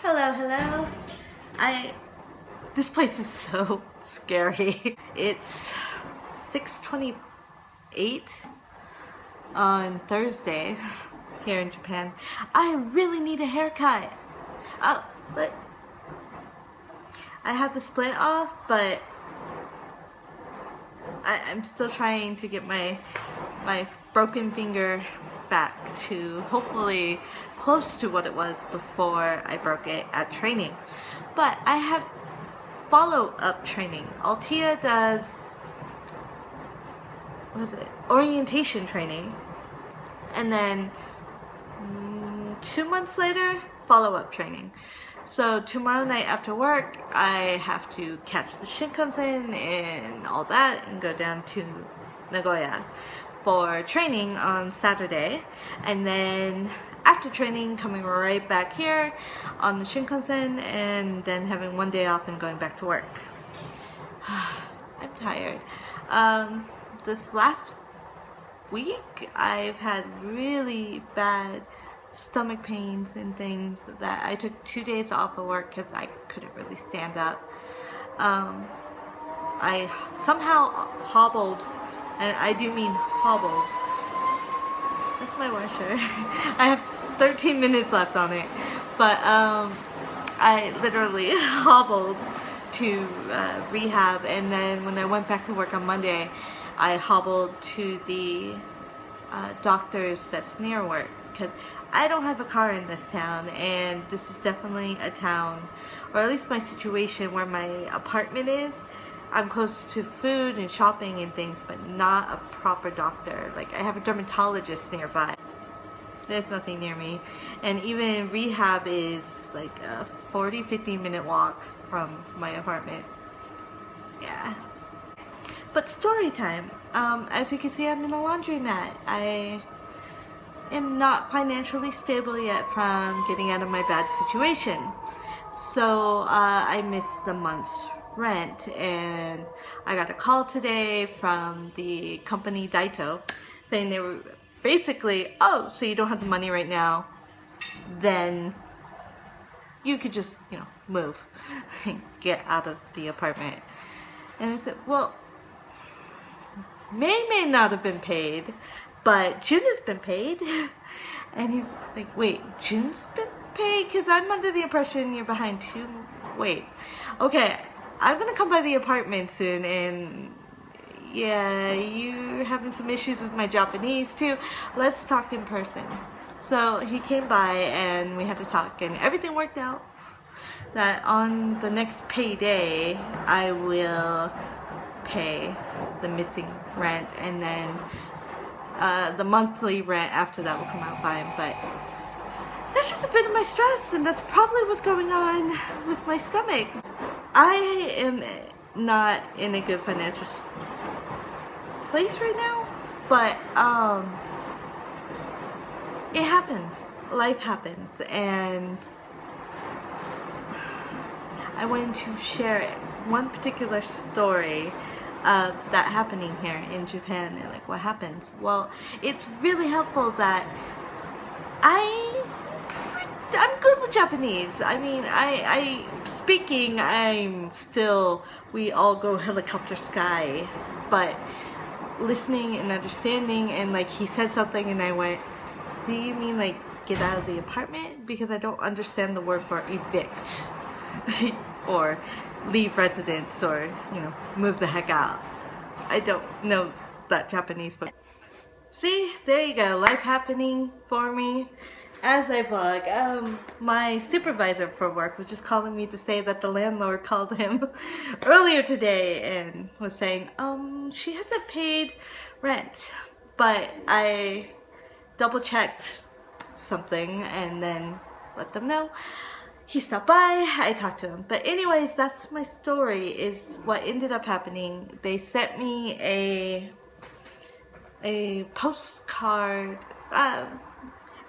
Hello, hello. This place is so scary. It's 6:28 on Thursday here in Japan. I really need a haircut. But I have to split off, but I'm still trying to get my broken finger back to hopefully close to what it was before I broke it at training. But I have follow-up training. Altia does, what is it, orientation training, and then 2 months later, follow-up training. So tomorrow night after work, I have to catch the Shinkansen and all that and go down to Nagoya for training on Saturday, and then after training coming right back here on the Shinkansen and then having 1 day off and going back to work. I'm tired. This last week I've had really bad stomach pains and things that I took 2 days off of work because I couldn't really stand up. I somehow hobbled, and I do mean hobbled. That's my washer. I have 13 minutes left on it, but I literally hobbled to rehab, and then when I went back to work on Monday, I hobbled to the doctor's that's near work, because I don't have a car in this town, and this is definitely a town, or at least my situation where my apartment is. I'm close to food and shopping and things, but not a proper doctor. Like, I have a dermatologist nearby. There's nothing near me. And even rehab is like a 40-50 minute walk from my apartment. Yeah. But story time. As you can see, I'm in a laundromat. I am not financially stable yet from getting out of my bad situation. So I missed a month's rent, and I got a call today from the company Daito saying they were basically, oh, so you don't have the money right now, then you could just, move and get out of the apartment. And I said, well, may not have been paid, but June has been paid. And he's like, wait, June's been paid? Because I'm under the impression you're behind too. Wait, okay, I'm gonna come by the apartment soon, and yeah, you're having some issues with my Japanese too. Let's talk in person. So he came by and we had to talk, and everything worked out. That on the next payday, I will pay the missing rent, and then the monthly rent after that will come out fine. But that's just a bit of my stress, and that's probably what's going on with my stomach. I am not in a good financial place right now, but it happens. Life happens, and I wanted to share one particular story of that happening here in Japan, and like what happens. Well, it's really helpful that I'm good with Japanese. I mean, I'm still, we all go helicopter sky, but listening and understanding, and like he said something and I went, do you mean like get out of the apartment? Because I don't understand the word for evict or leave residence, or move the heck out. I don't know that Japanese, but see, there you go, life happening for me as I vlog. My supervisor for work was just calling me to say that the landlord called him earlier today and was saying, she hasn't paid rent. But I double checked something and then let them know. He stopped by, I talked to him. But anyways, that's my story, is what ended up happening. They sent me a postcard.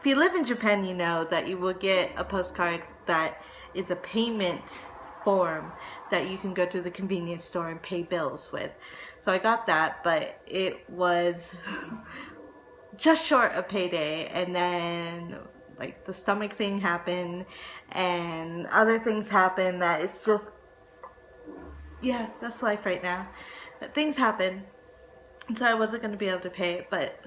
If you live in Japan, you know that you will get a postcard that is a payment form that you can go to the convenience store and pay bills with. So I got that, but it was just short of payday, and then like the stomach thing happened and other things happened that it's just, yeah, that's life right now. Things happen, so I wasn't going to be able to pay it, but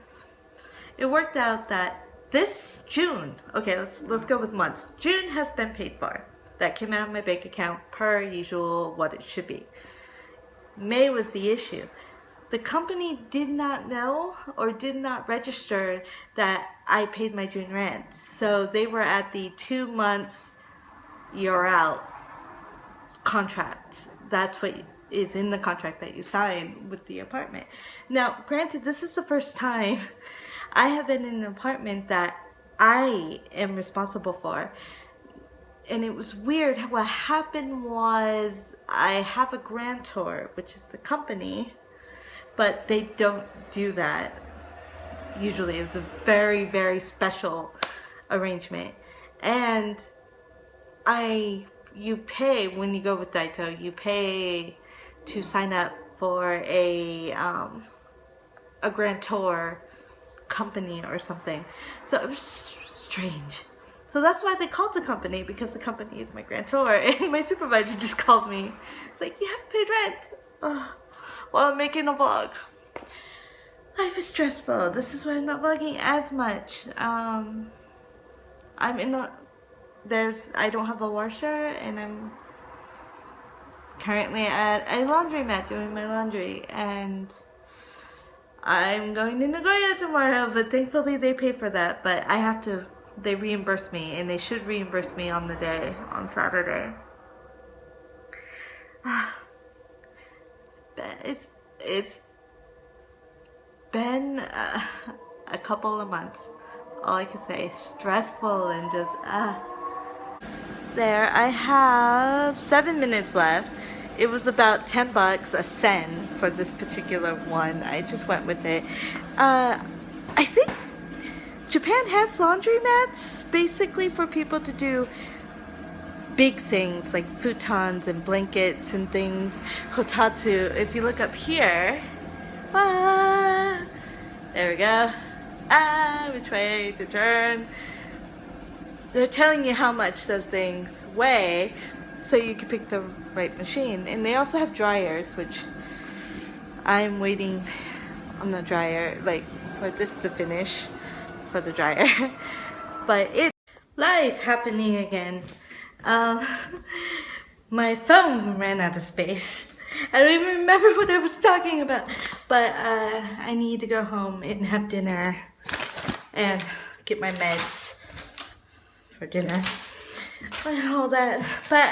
it worked out that this June, okay, let's go with months. June has been paid for. That came out of my bank account per usual, what it should be. May was the issue. The company did not know or did not register that I paid my June rent. So they were at the 2 months you're out contract. That's what is in the contract that you sign with the apartment. Now, granted, this is the first time I have been in an apartment that I am responsible for. And it was weird. What happened was I have a grantor, which is the company, but they don't do that. Usually it's a very, very special arrangement. And you pay, when you go with Daito, you pay to sign up for a grantor company or something. So it was strange. So that's why they called the company, because the company is my grantor. And my supervisor just called me. It's like, you haven't paid rent. While I'm making a vlog. Life is stressful. This is why I'm not vlogging as much. I don't have a washer, and I'm currently at a laundromat doing my laundry, and I'm going to Nagoya tomorrow, but thankfully they pay for that, but they reimburse me, and they should reimburse me on the day, on Saturday. It's been a couple of months. All I can say is stressful and just There, I have 7 minutes left. It was about $10 a sen for this particular one. I just went with it. I think Japan has laundromats basically for people to do big things like futons and blankets and things. Kotatsu, if you look up here, there we go. Which way to turn? They're telling you how much those things weigh so you can pick the right machine. And they also have dryers, which I'm waiting on the dryer, like for this to finish for the dryer. But it's life happening again. My phone ran out of space. I don't even remember what I was talking about. But I need to go home and have dinner and get my meds for dinner and all that. But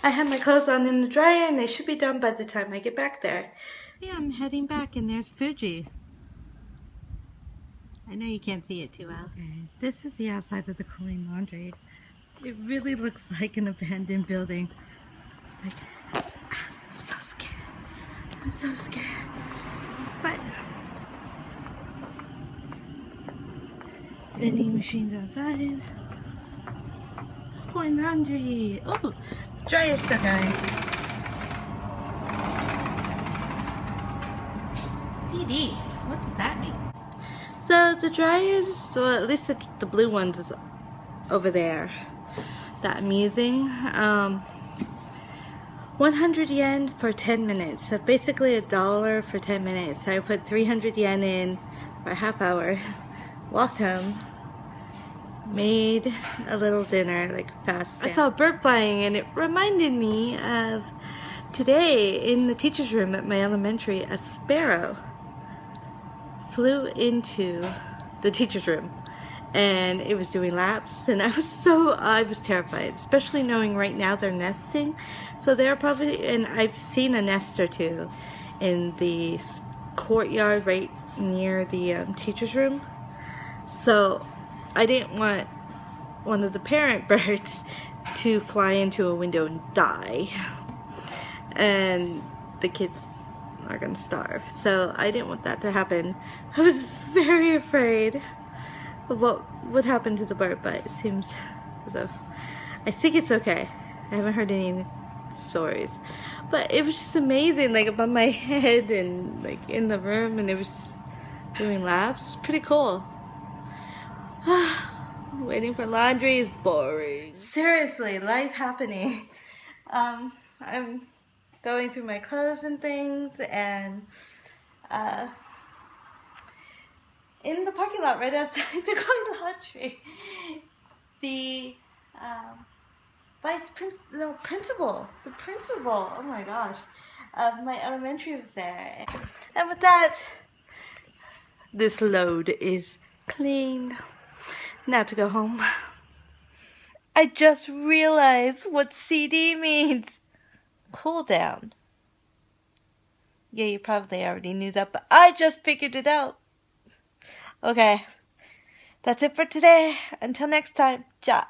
I have my clothes on in the dryer, and they should be done by the time I get back there. Yeah, I'm heading back, and there's Fuji. I know you can't see it too well. Okay, this is the outside of the Korean laundry. It really looks like an abandoned building. Like, I'm so scared. I'm so scared. But vending machines outside. Korean laundry. Oh, dryer stuck on. CD. What does that mean? So the dryers, so at least the blue ones is over there that I'm using. 100 yen for 10 minutes. So basically $1 for 10 minutes. So I put 300 yen in for a half hour. Walked home. Made a little dinner, like fast. I saw a bird flying, and it reminded me of today in the teacher's room at my elementary. A sparrow flew into the teacher's room, and it was doing laps, and I was terrified, especially knowing right now they're nesting. So they're probably, and I've seen a nest or two in the courtyard right near the teacher's room. So I didn't want one of the parent birds to fly into a window and die, and the kids are gonna starve. So I didn't want that to happen. I was very afraid of what would happen to the bird, but it seems as though I think it's okay. I haven't heard any stories, but it was just amazing, like above my head and like in the room, and it was doing laps. Pretty cool. Waiting for laundry is boring. Seriously, life happening. I'm going through my clothes and things, and in the parking lot right outside the going laundry, the principal, oh my gosh, of my elementary was there. And with that, this load is clean. Now to go home. I just realized what CD means. Cool down. Yeah, you probably already knew that, but I just figured it out. Okay, that's it for today. Until next time, ja.